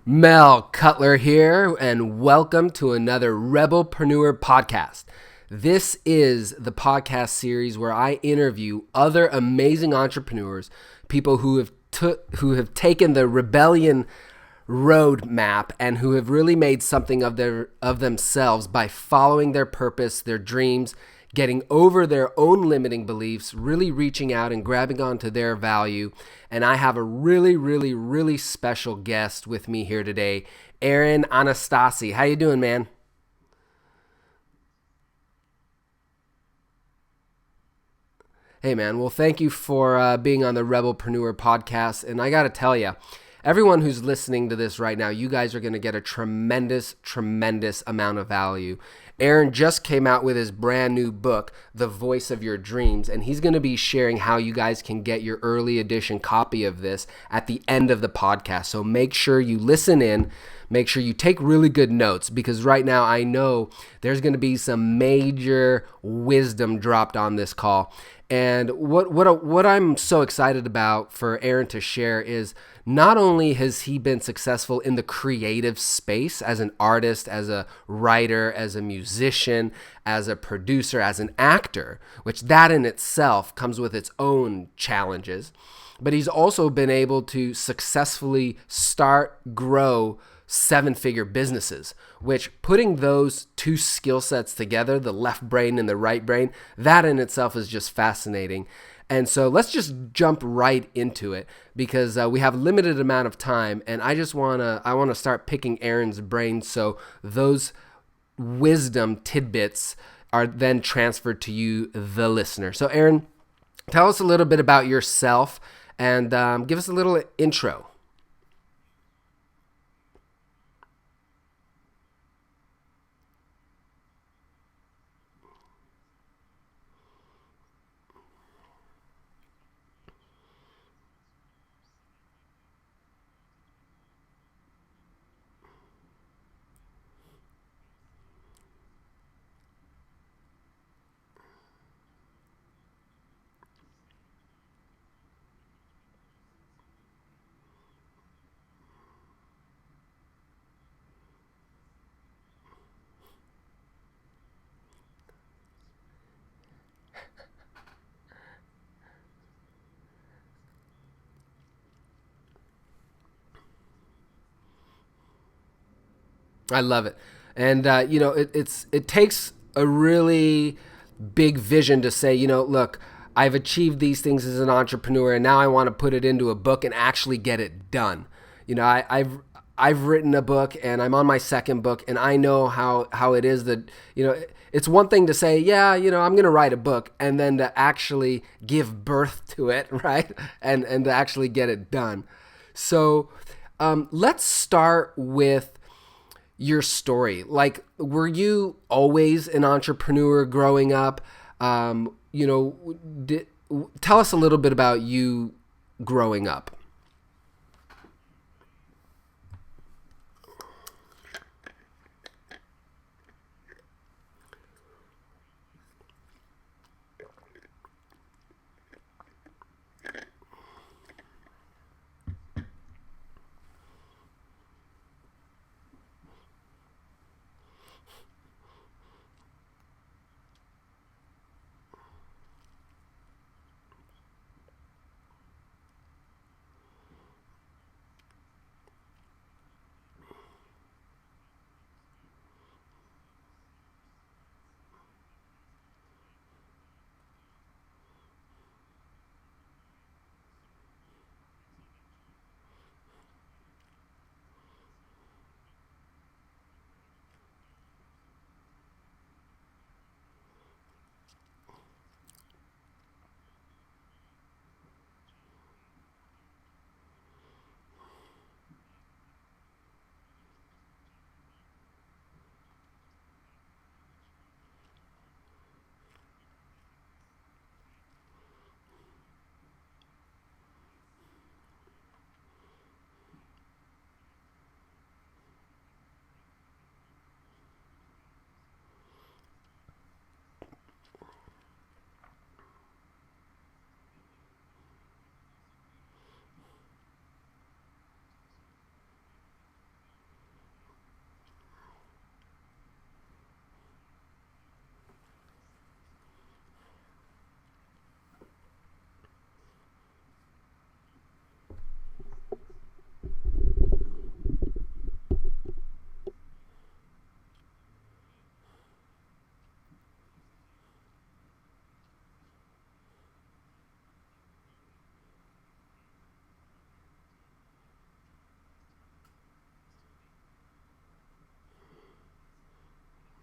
Mel Cutler here, and welcome to another Rebelpreneur podcast. This is the podcast series where I interview other amazing entrepreneurs, people who have taken the rebellion roadmap and who have really made something of themselves by following their purpose, their dreams, getting over their own limiting beliefs, really reaching out and grabbing onto their value. And I have a really special guest with me here today, Aaron Anastasi. How you doing, man? Hey, man. Well, thank you for being on the Rebelpreneur podcast. And I got to tell you, everyone who's listening to this right now, you guys are going to get a tremendous amount of value. Aaron just came out with his brand new book, The Voice of Your Dreams, and he's going to be sharing how you guys can get your early edition copy of this at the end of the podcast. So make sure you listen in. Make sure you take really good notes, because right now I know there's going to be some major wisdom dropped on this call. And what I'm so excited about for Aaron to share is not only has he been successful in the creative space as an artist, as a writer, as a musician, as a producer, as an actor, which that in itself comes with its own challenges, but he's also been able to successfully grow seven-figure businesses, which putting those two skill sets together, the left brain and the right brain, that in itself is just fascinating. And so let's just jump right into it, because we have a limited amount of time, and I want to start picking Aaron's brain so those wisdom tidbits are then transferred to you, the listener. So Aaron, tell us a little bit about yourself and give us a little intro. I love it. And, it takes a really big vision to say, look, I've achieved these things as an entrepreneur, and now I want to put it into a book and actually get it done. I've written a book, and I'm on my second book, and I know how it is that, it's one thing to say, yeah, I'm going to write a book, and then to actually give birth to it, right? And to actually get it done. So let's start with your story. Like, were you always an entrepreneur growing up? Tell us a little bit about you growing up.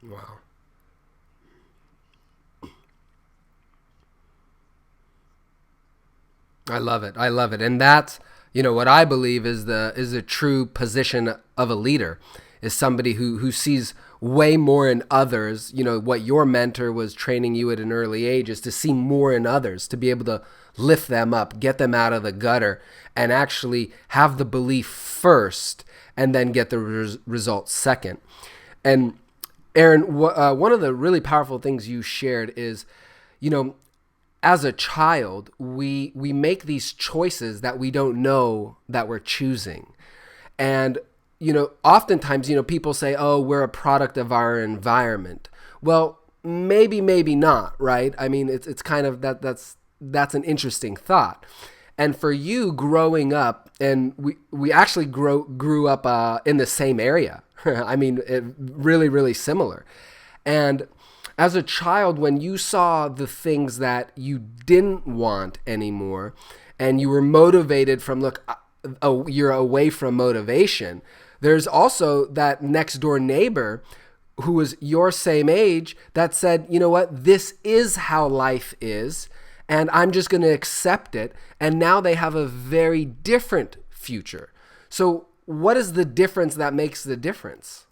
Wow. I love it. I love it. And that's, what I believe is the true position of a leader, is somebody who sees way more in others. What your mentor was training you at an early age is to see more in others, to be able to lift them up, get them out of the gutter, and actually have the belief first and then get the results second. And Aaron, one of the really powerful things you shared is, you know, as a child, we make these choices that we don't know that we're choosing. And, oftentimes, people say, oh, we're a product of our environment. Well, maybe not, right? I mean, it's kind of that's an interesting thought. And for you growing up, and we actually grew up in the same area. I mean, really, really similar. And as a child, when you saw the things that you didn't want anymore, and you were motivated from, look, you're away from motivation, there's also that next door neighbor who was your same age that said, you know what, this is how life is, and I'm just going to accept it. And now they have a very different future. So what is the difference that makes the difference?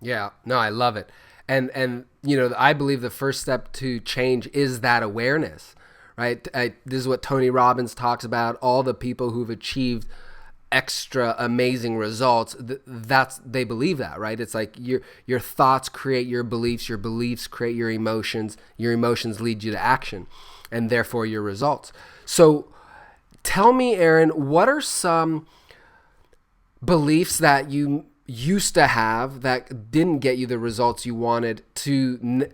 Yeah, no, I love it. And I believe the first step to change is that awareness, right? This is what Tony Robbins talks about. All the people who've achieved extra amazing results, that's they believe that, right? It's like your thoughts create your beliefs create your emotions lead you to action, and therefore your results. So tell me, Aaron, what are some beliefs that you used to have that didn't get you the results you wanted, to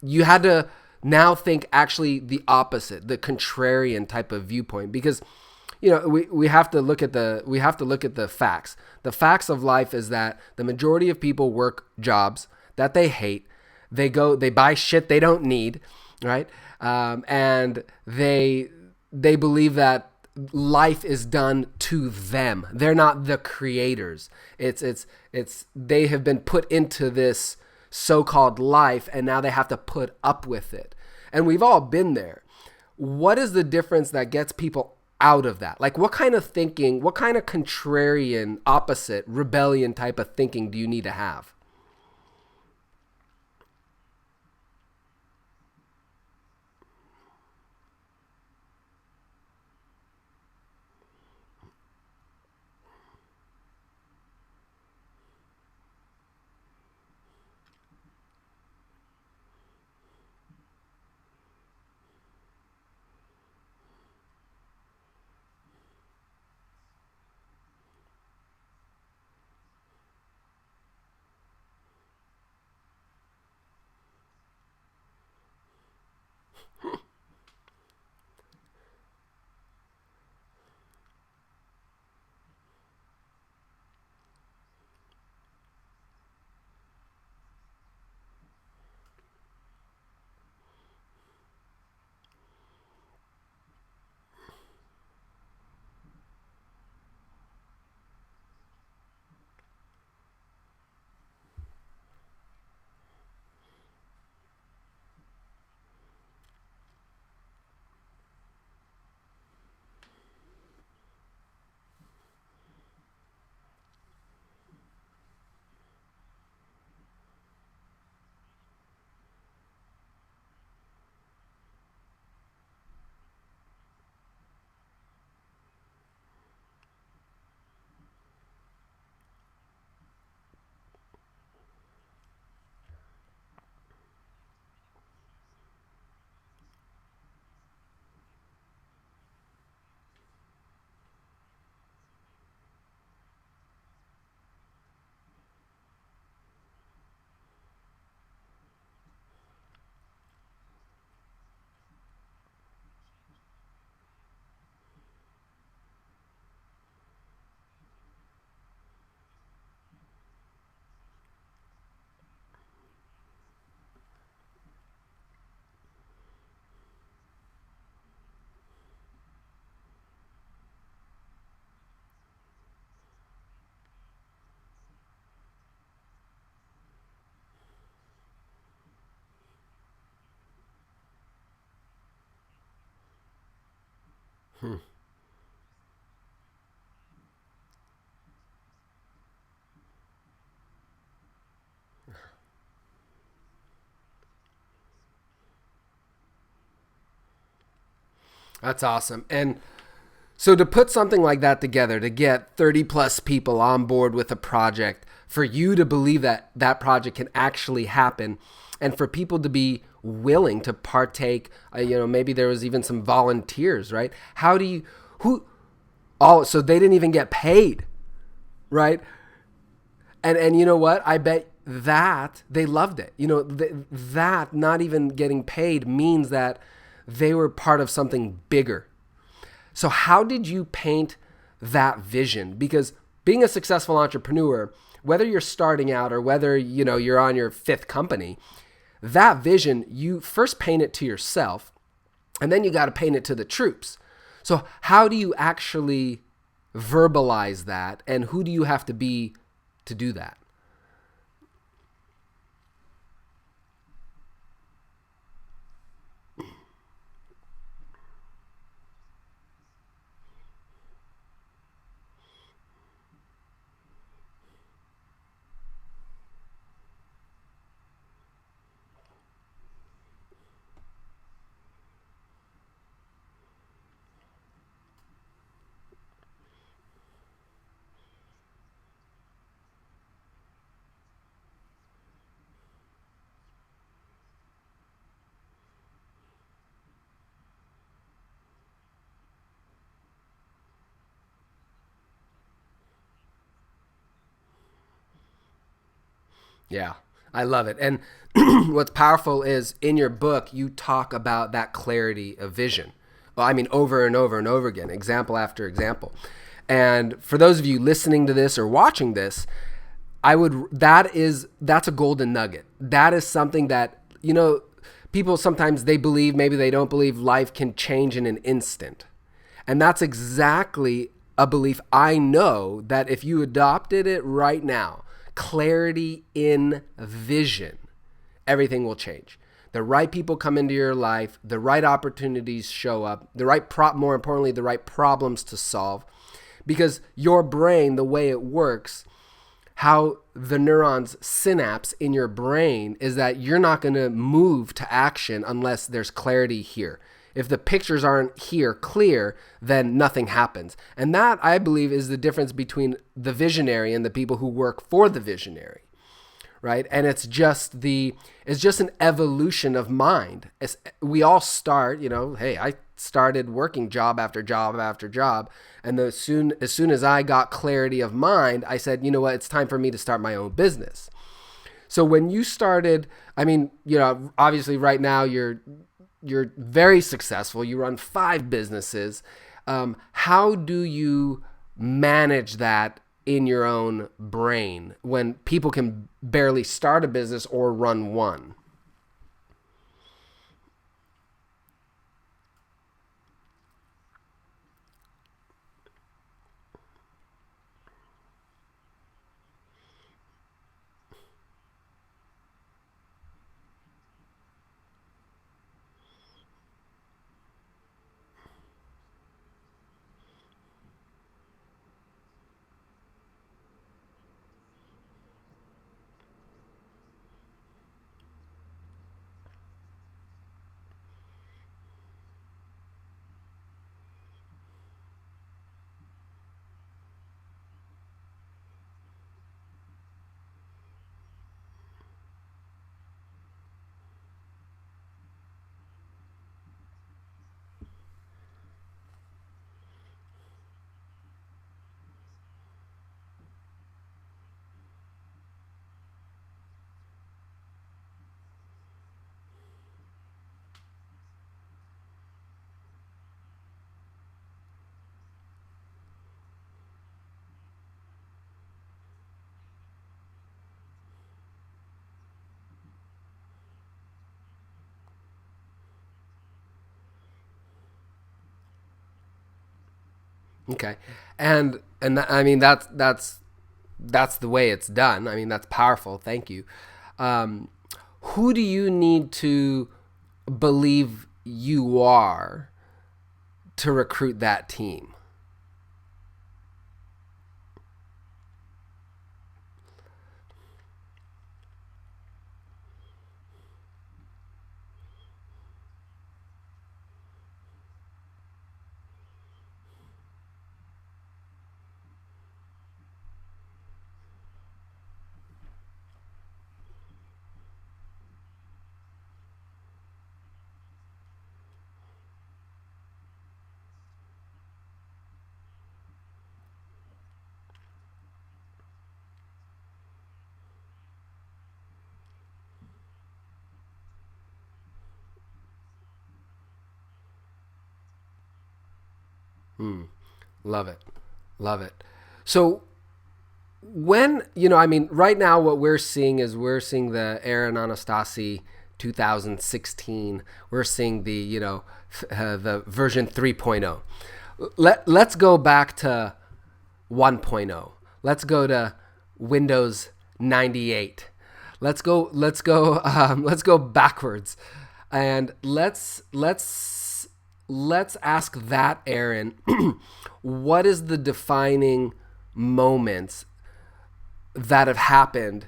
you had to now think actually the opposite, the contrarian type of viewpoint? Because we have to look at the facts. The facts of life is that the majority of people work jobs that they hate. They buy shit they don't need, right? And they believe that life is done to them. They're not the creators. It's they have been put into this so-called life, and now they have to put up with it. And we've all been there. What is the difference that gets people out of that? Like, what kind of thinking, what kind of contrarian, opposite, rebellion type of thinking do you need to have? That's awesome. And so to put something like that together, to get 30 plus people on board with a project, for you to believe that that project can actually happen, and for people to be willing to partake, maybe there was even some volunteers, right? How do you, so they didn't even get paid, right? And you know what? I bet that they loved it. That not even getting paid means that they were part of something bigger. So how did you paint that vision? Because being a successful entrepreneur, whether you're starting out or whether, you're on your fifth company, that vision, you first paint it to yourself, and then you got to paint it to the troops. So how do you actually verbalize that, and who do you have to be to do that? Yeah, I love it. And what's powerful is in your book, you talk about that clarity of vision. Well, I mean, over and over and over again, example after example. And for those of you listening to this or watching this, that's a golden nugget. That is something that, people sometimes they believe, maybe they don't believe life can change in an instant. And that's exactly a belief I know that if you adopted it right now, clarity in vision, everything will change. The right people come into your life, the right opportunities show up, more importantly, the right problems to solve. Because your brain, the way it works, how the neurons synapse in your brain is that you're not going to move to action unless there's clarity here. If the pictures aren't here clear, then nothing happens. And that, I believe, is the difference between the visionary and the people who work for the visionary, right? And it's just an evolution of mind. We all start, hey, I started working job after job after job. And as soon as I got clarity of mind, I said, you know what, it's time for me to start my own business. So when you started, obviously right now you're very successful. You run 5 businesses. How do you manage that in your own brain when people can barely start a business or run one? Okay. I mean, that's the way it's done. I mean, that's powerful. Thank you. Who do you need to believe you are to recruit that team? Love it. Love it. So when, right now what we're seeing is we're seeing the Aaron Anastasi 2016. We're seeing the version 3.0. Let's go back to 1.0. Let's go to Windows 98. Let's go backwards, and let's ask that Aaron, what is the defining moments that have happened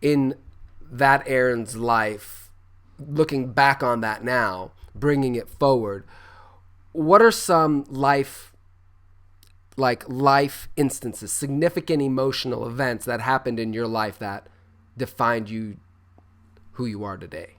in that Aaron's life, looking back on that now, bringing it forward? What are some life instances, significant emotional events that happened in your life that defined you, who you are today?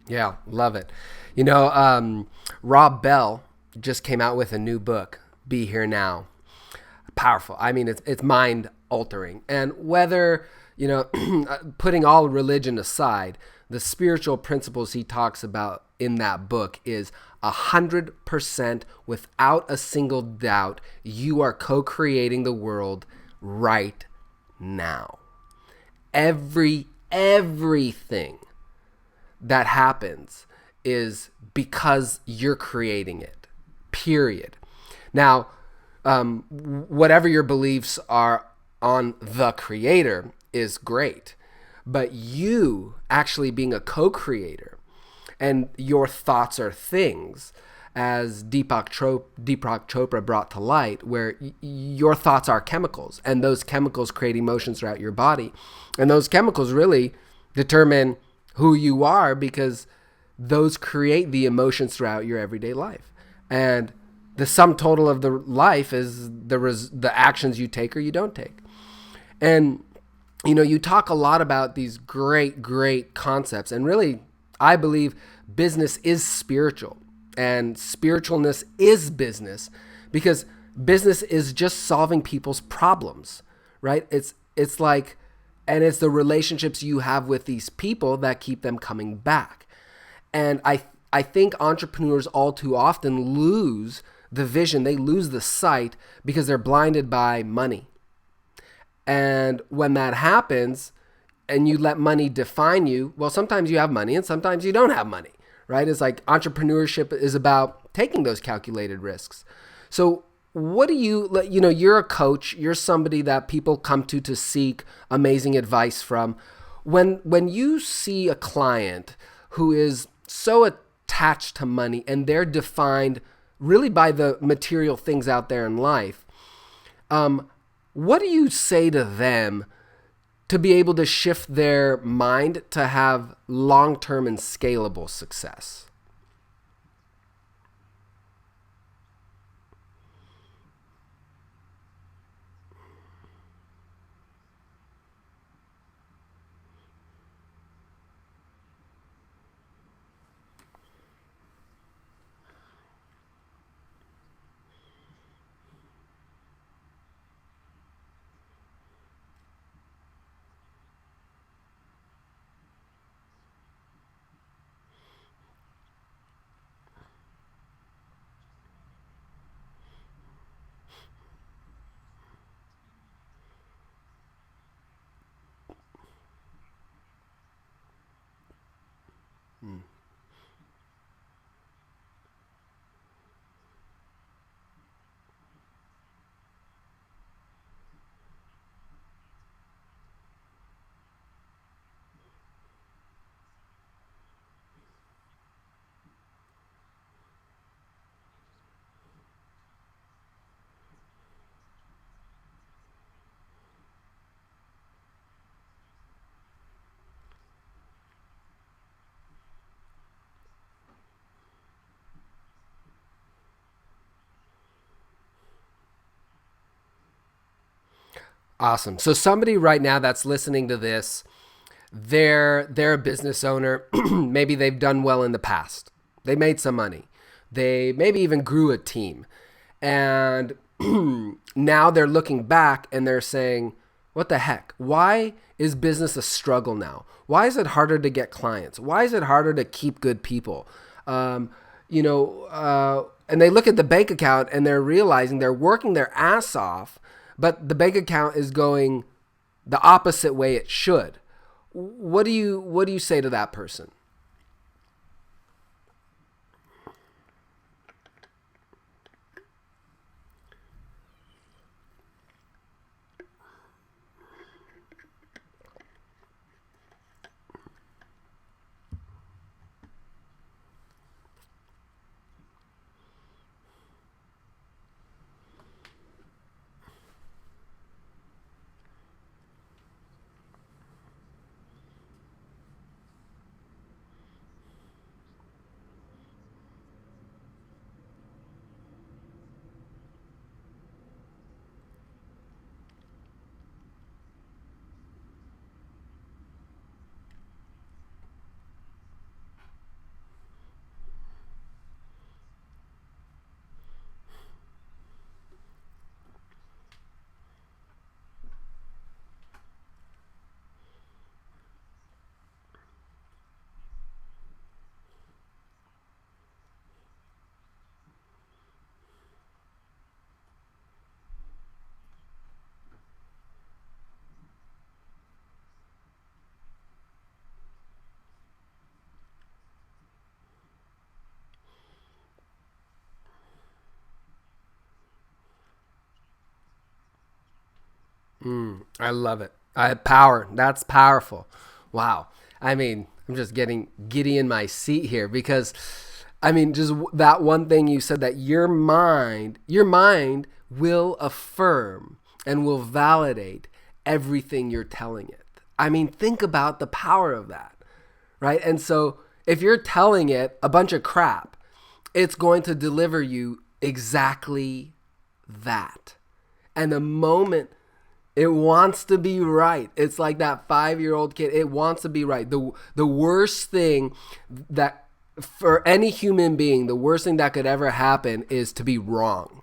Yeah, love it. Rob Bell just came out with a new book, Be Here Now. Powerful. I mean, it's mind altering. And whether, putting all religion aside, the spiritual principles he talks about in that book is 100% without a single doubt. You are co-creating the world right now. Everything that happens is because you're creating it, period. Now, whatever your beliefs are on the creator is great, but you actually being a co-creator, and your thoughts are things, as Deepak Chopra brought to light, where your thoughts are chemicals, and those chemicals create emotions throughout your body, and those chemicals really determine who you are, because those create the emotions throughout your everyday life. And the sum total of the life is the actions you take or you don't take. And, you talk a lot about these great concepts. And really, I believe business is spiritual and spiritualness is business, because business is just solving people's problems, right? It's like, and it's the relationships you have with these people that keep them coming back. And I think entrepreneurs all too often lose the vision. They lose the sight because they're blinded by money. And when that happens and you let money define you, well, sometimes you have money and sometimes you don't have money, right? It's like entrepreneurship is about taking those calculated risks. So what do you're a coach, you're somebody that people come to seek amazing advice from. When you see a client who is so attached to money and they're defined really by the material things out there in life, what do you say to them to be able to shift their mind to have long-term and scalable success? Awesome. So somebody right now that's listening to this, they're a business owner. Maybe they've done well in the past. They made some money. They maybe even grew a team. And now they're looking back and they're saying, what the heck? Why is business a struggle now? Why is it harder to get clients? Why is it harder to keep good people? And they look at the bank account and they're realizing they're working their ass off, but the bank account is going the opposite way it should. What do you say to that person? I love it. Power. That's powerful. Wow. I mean, I'm just getting giddy in my seat here because, I mean, just that one thing you said, that your mind will affirm and will validate everything you're telling it. I mean, think about the power of that, right? And so if you're telling it a bunch of crap, it's going to deliver you exactly that. And the moment it wants to be right, it's like that 5-year-old kid. It wants to be right. The worst thing that for any human being, the worst thing that could ever happen is to be wrong.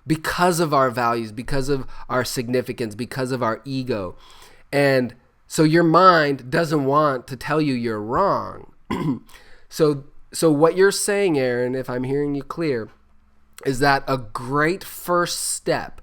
Because of our values, because of our significance, because of our ego. And so your mind doesn't want to tell you you're wrong. So So what you're saying, Aaron, if I'm hearing you clear, is that a great first step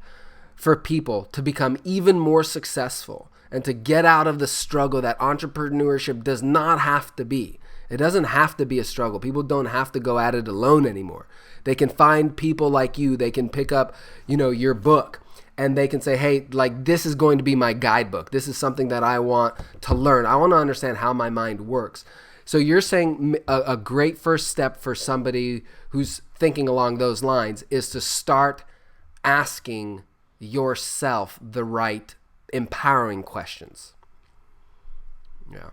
for people to become even more successful and to get out of the struggle that entrepreneurship does not have to be. It doesn't have to be a struggle. People don't have to go at it alone anymore. They can find people like you. They can pick up, your book, and they can say, hey, like, this is going to be my guidebook. This is something that I want to learn. I want to understand how my mind works. So you're saying a great first step for somebody who's thinking along those lines is to start asking yourself the right empowering questions. Yeah.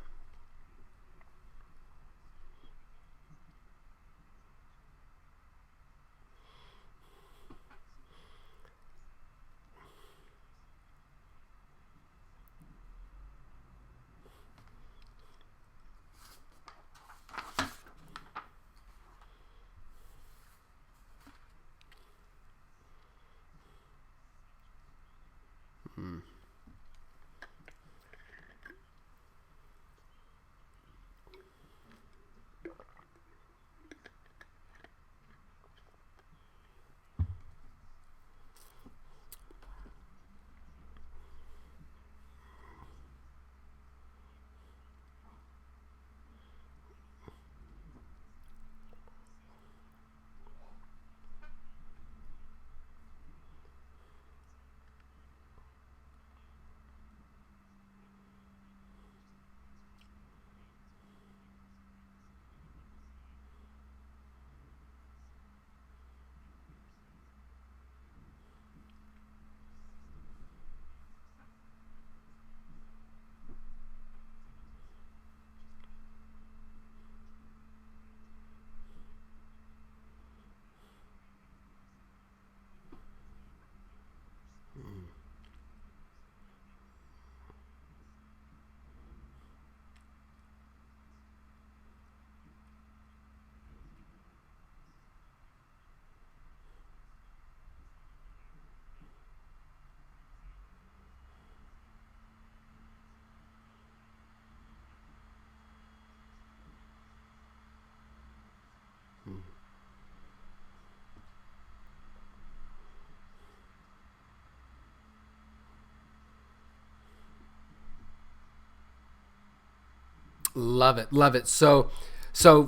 Love it. Love it. So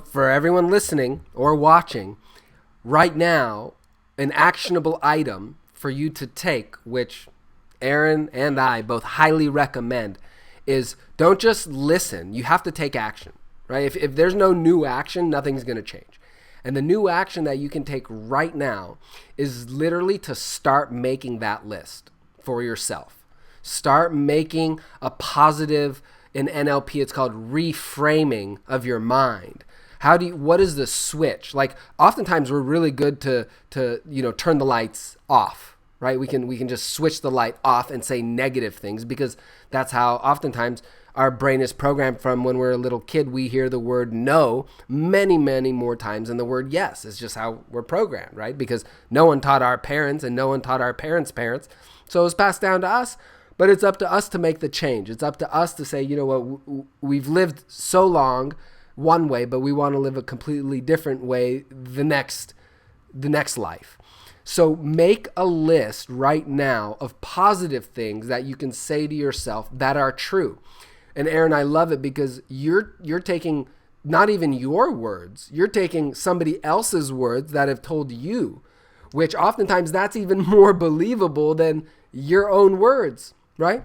for everyone listening or watching right now, an actionable item for you to take, which Aaron and I both highly recommend, is don't just listen. You have to take action, right? If there's no new action, nothing's going to change. And the new action that you can take right now is literally to start making that list for yourself. Start making a positive, in NLP it's called reframing of your mind. What is the switch? Like oftentimes we're really good to turn the lights off, right? We can just switch the light off and say negative things because that's how oftentimes our brain is programmed from when we're a little kid. We hear the word no many, many more times than the word yes. It's just how we're programmed, right? Because no one taught our parents and no one taught our parents' parents. So it was passed down to us, but it's up to us to make the change. It's up to us to say, you know what, we've lived so long one way, but we want to live a completely different way the next life. So make a list right now of positive things that you can say to yourself that are true. And Aaron, I love it because you're taking not even your words, you're taking somebody else's words that have told you, which oftentimes that's even more believable than your own words, right?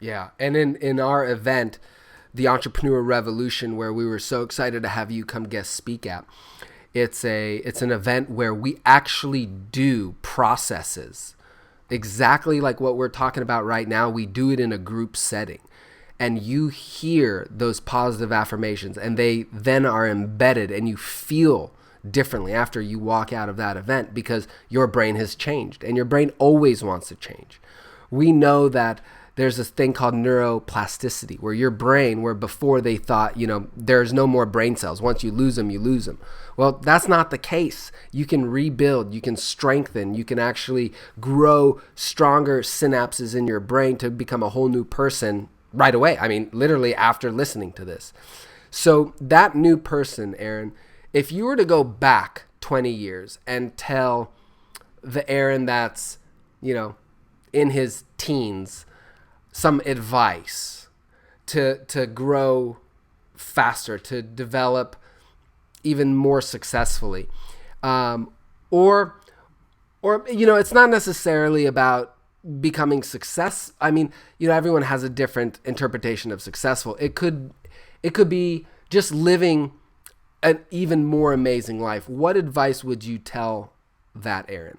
Yeah. And in our event, the Entrepreneur Revolution, where we were so excited to have you come guest speak at, it's an event where we actually do processes exactly like what we're talking about right now. We do it in a group setting. And you hear those positive affirmations and they then are embedded and you feel differently after you walk out of that event because your brain has changed, and your brain always wants to change. We know that there's this thing called neuroplasticity, where your brain, where before they thought, there's no more brain cells. Once you lose them, you lose them. Well, that's not the case. You can rebuild, you can strengthen, you can actually grow stronger synapses in your brain to become a whole new person right away. I mean, literally after listening to this. So that new person, Aaron, if you were to go back 20 years and tell the Aaron that's, in his teens, some advice to grow faster, to develop even more successfully, or it's not necessarily about becoming success. I mean, everyone has a different interpretation of successful. It could be just living an even more amazing life. What advice would you tell that Aaron?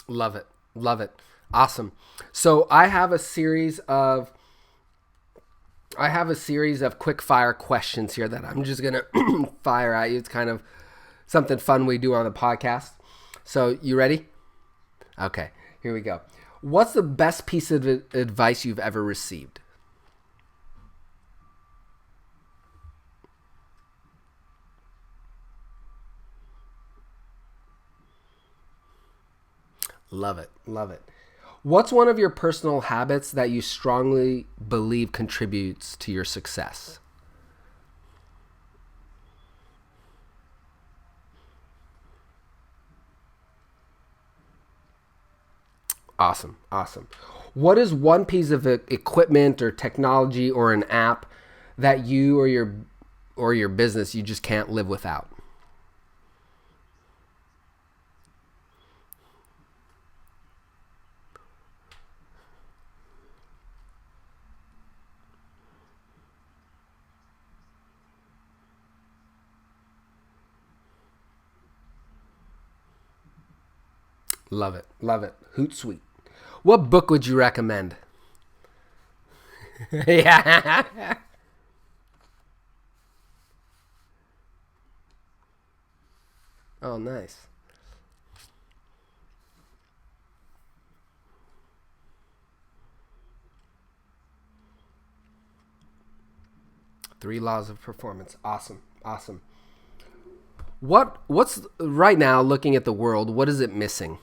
Love it. Love it. Awesome. So I have a series of quick fire questions here that I'm just going to fire at you. It's kind of something fun we do on the podcast. So you ready? Okay, here we go. What's the best piece of advice you've ever received? Love it. Love it. What's one of your personal habits that you strongly believe contributes to your success? Awesome. Awesome. What is one piece of equipment or technology or an app that you or your business you just can't live without? Love it. Love it. Hootsuite. What book would you recommend? Yeah. Oh, nice. Three Laws of Performance. Awesome. Awesome. What's right now, looking at the world, what is it missing?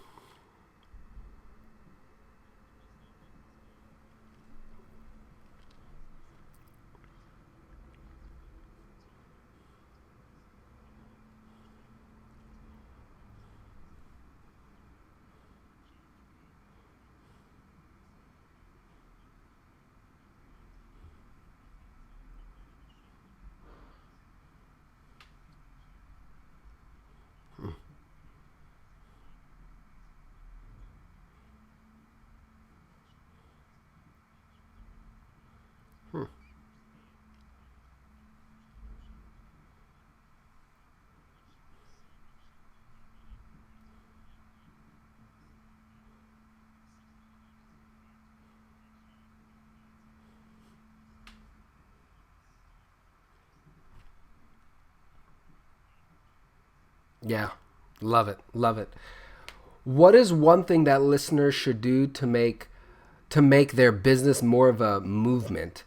Hmm. Yeah. Love it. Love it. What is one thing that listeners should do to make their business more of a movement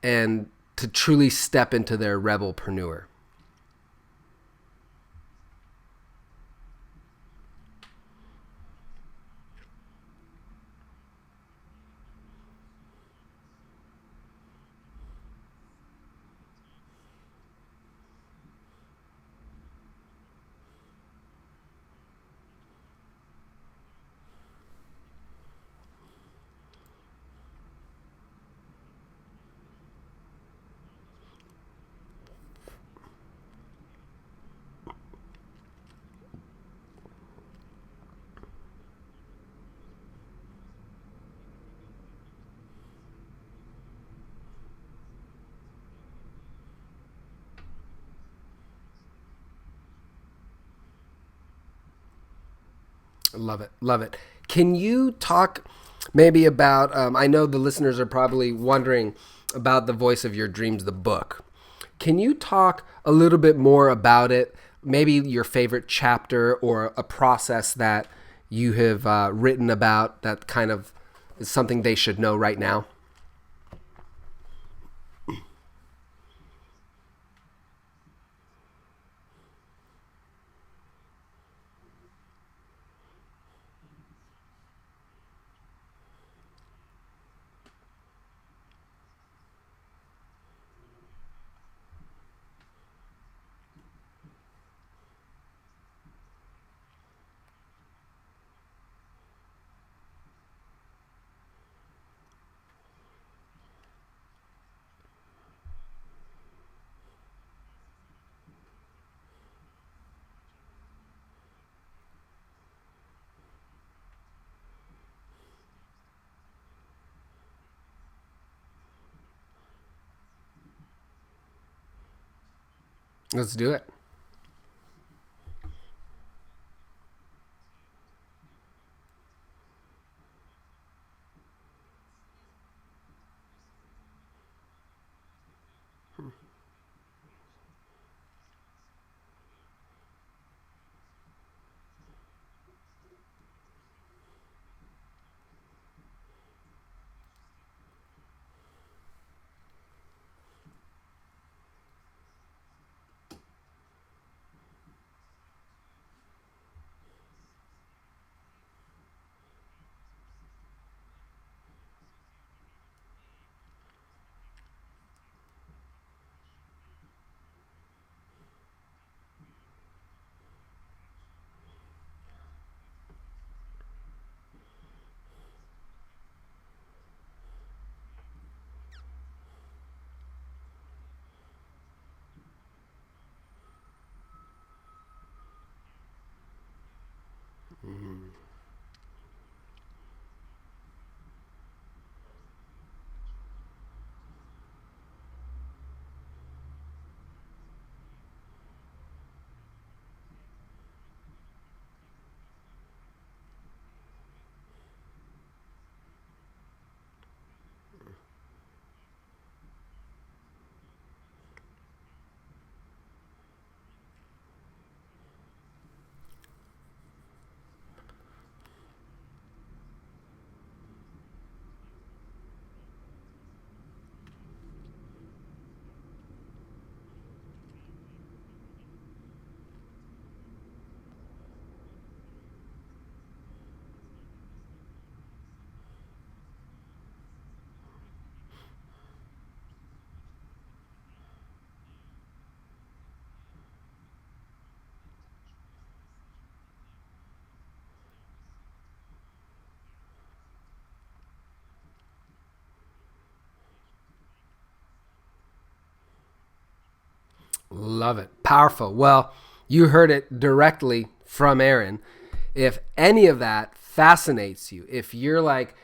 and to truly step into their rebelpreneur? Love it. Love it. Can you talk maybe about, I know the listeners are probably wondering about The Voice of Your Dreams, the book. Can you talk a little bit more about it? Maybe your favorite chapter or a process that you have written about that kind of is something they should know right now? Let's do it. Love it. Powerful. Well, you heard it directly from Aaron. If any of that fascinates you, if you're like,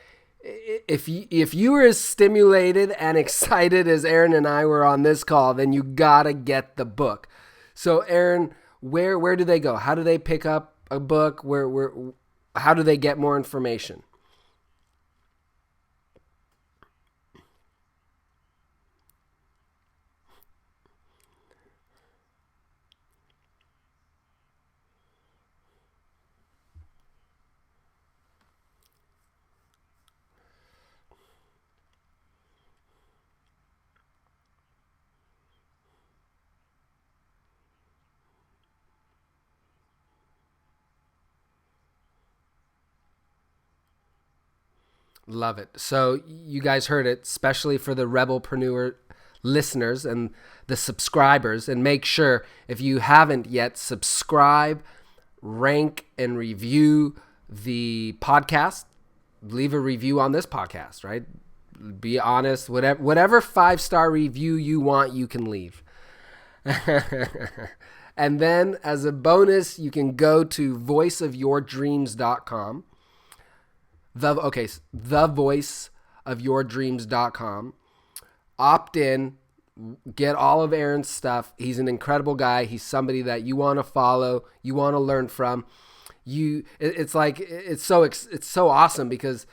if you were as stimulated and excited as Aaron and I were on this call, then you gotta get the book. So, Aaron, where do they go? How do they pick up a book? How do they get more information? Love it. So you guys heard it, especially for the Rebelpreneur listeners and the subscribers. And make sure, if you haven't yet, subscribe, rank, and review the podcast. Leave a review on this podcast, right? Be honest. Whatever 5-star review you want, you can leave. And then as a bonus, you can go to voiceofyourdreams.com. Thevoiceofyourdreams.com. Opt in, get all of Aaron's stuff. He's an incredible guy. He's somebody that you want to follow, you want to learn from. It's so awesome because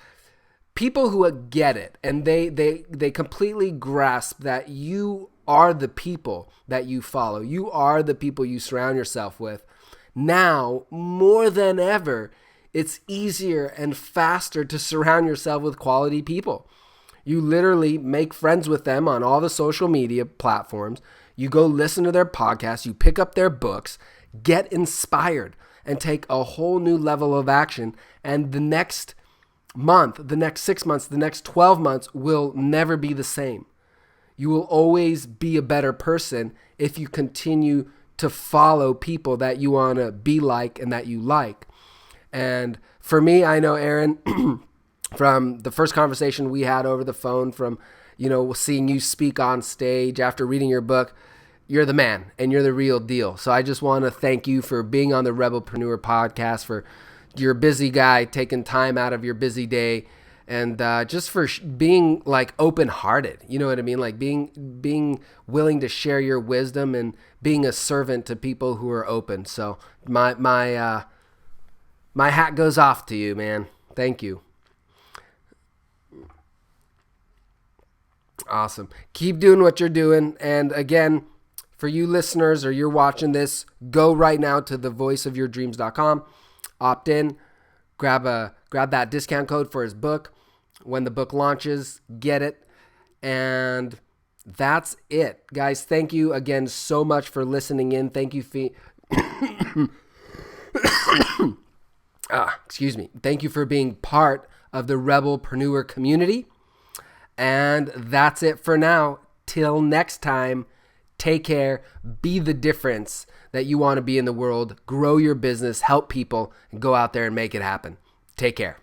people who get it and they completely grasp that you are the people that you follow. You are the people you surround yourself with. Now, more than ever, it's easier and faster to surround yourself with quality people. You literally make friends with them on all the social media platforms. You go listen to their podcasts. You pick up their books, get inspired, and take a whole new level of action. And the next month, the next 6 months, the next 12 months will never be the same. You will always be a better person if you continue to follow people that you want to be like and that you like. And for me, I know, Aaron, from the first conversation we had over the phone, from, seeing you speak on stage after reading your book, you're the man and you're the real deal. So I just want to thank you for being on the Rebelpreneur podcast, for you're a busy guy, taking time out of your busy day, and just for being like open-hearted. You know what I mean? Like being willing to share your wisdom and being a servant to people who are open. So my hat goes off to you, man. Thank you. Awesome. Keep doing what you're doing. And again, for you listeners, or you're watching this, go right now to thevoiceofyourdreams.com, opt in, grab that discount code for his book. When the book launches, get it. And that's it. Guys, thank you again so much for listening in. Thank you excuse me. Thank you for being part of the Rebelpreneur community. And that's it for now. Till next time, take care, be the difference that you want to be in the world, grow your business, help people, and go out there and make it happen. Take care.